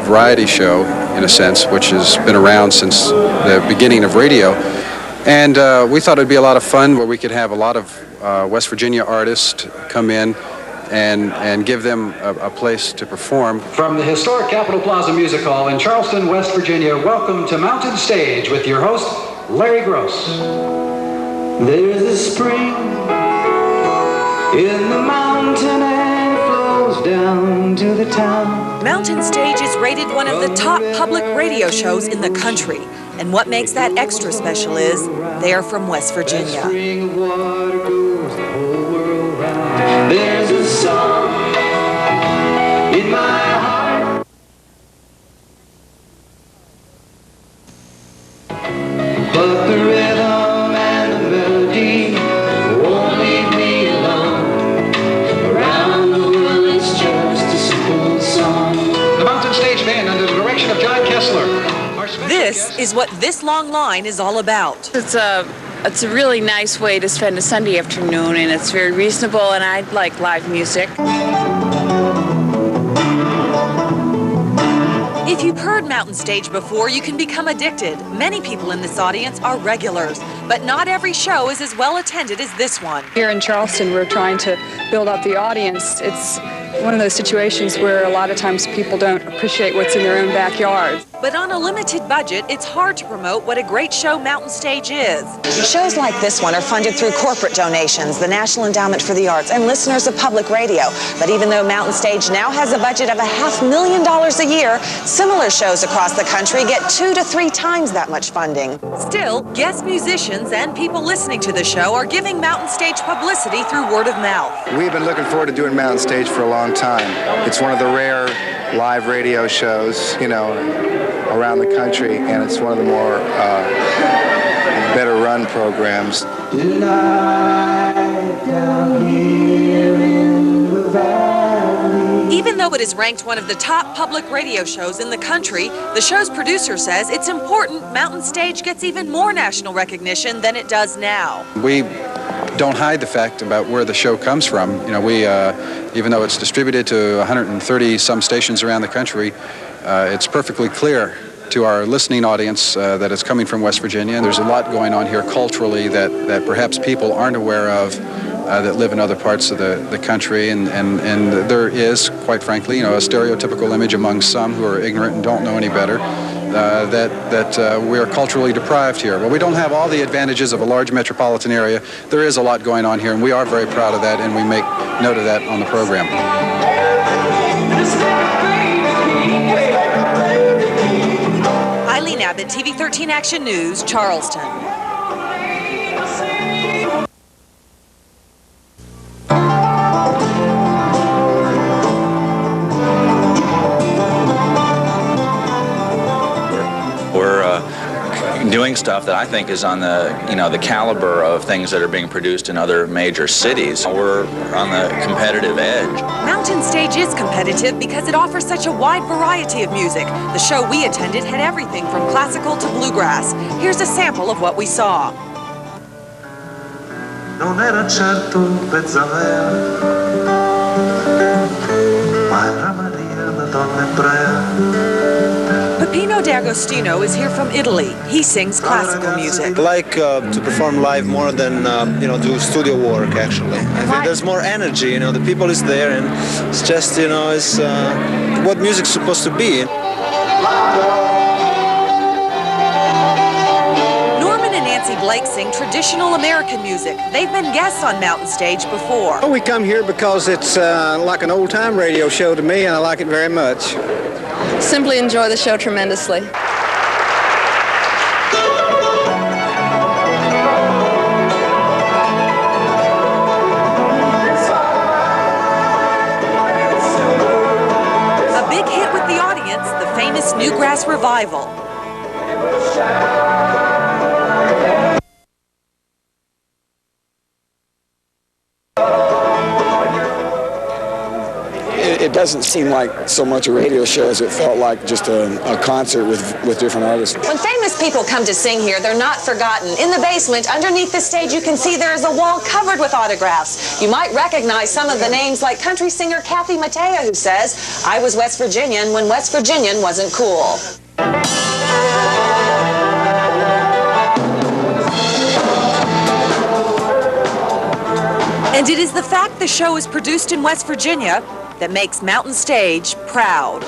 variety show, in a sense, which has been around since the beginning of radio. And we thought it'd be a lot of fun where we could have a lot of West Virginia artists come in and give them a place to perform. From the historic Capitol Plaza Music Hall in Charleston, West Virginia, welcome to Mountain Stage with your host, Larry Gross. There's a spring in the mountain and it flows down to the town. Mountain Stage is rated one of the top public radio shows in the country. And what makes that extra special is they are from West Virginia. There's a song in my heart, but the rhythm and the melody won't leave me alone. Around the world it's just a simple song. The Mountain Stage Band under the direction of John Kessler. This is what this long line is all about. It's a really nice way to spend a Sunday afternoon, and it's very reasonable, and I like live music. If you've heard Mountain Stage before, you can become addicted. Many people in this audience are regulars, but not every show is as well attended as this one. Here in Charleston, we're trying to build up the audience. It's one of those situations where a lot of times people don't appreciate what's in their own backyard. But on a limited budget, it's hard to promote what a great show Mountain Stage is. Shows like this one are funded through corporate donations, the National Endowment for the Arts, and listeners of public radio. But even though Mountain Stage now has a budget of $500,000 a year, similar shows across the country get 2 to 3 times that much funding. Still, guest musicians and people listening to the show are giving Mountain Stage publicity through word of mouth. We've been looking forward to doing Mountain Stage for a long time. It's one of the rare live radio shows, around the country, and it's one of the more better run programs. Even though it is ranked one of the top public radio shows in the country, the show's producer says it's important Mountain Stage gets even more national recognition than it does now. We don't hide the fact about where the show comes from. Even though it's distributed to 130 some stations around the country, it's perfectly clear to our listening audience that it's coming from West Virginia. There's a lot going on here culturally that perhaps people aren't aware of that live in other parts of the country, and there is, quite frankly, a stereotypical image among some who are ignorant and don't know any better that we are culturally deprived here. Well, we don't have all the advantages of a large metropolitan area. There is a lot going on here, and we are very proud of that, and we make note of that on the program. Eileen Abbott, TV 13 Action News, Charleston. Doing stuff that I think is on the caliber of things that are being produced in other major cities. We're on the competitive edge. Mountain Stage is competitive because it offers such a wide variety of music. The show we attended had everything from classical to bluegrass. Here's a sample of what we saw. Non era certo Bezzavea, ma era Maria la donna ebrea. Peppino D'Agostino is here from Italy. He sings classical music. I like to perform live more than do studio work. Actually, I think there's more energy. The people is there, and it's just it's what music's supposed to be. Norman and Nancy Blake sing traditional American music. They've been guests on Mountain Stage before. We come here because it's like an old-time radio show to me, and I like it very much. Simply enjoy the show tremendously. A big hit with the audience, the famous Newgrass Revival. It doesn't seem like so much a radio show as it felt like just a concert with different artists. When famous people come to sing here, they're not forgotten. In the basement, underneath the stage, you can see there is a wall covered with autographs. You might recognize some of the names like country singer Kathy Mattea, who says, "I was West Virginian when West Virginian wasn't cool." And it is the fact the show is produced in West Virginia that makes Mountain Stage proud.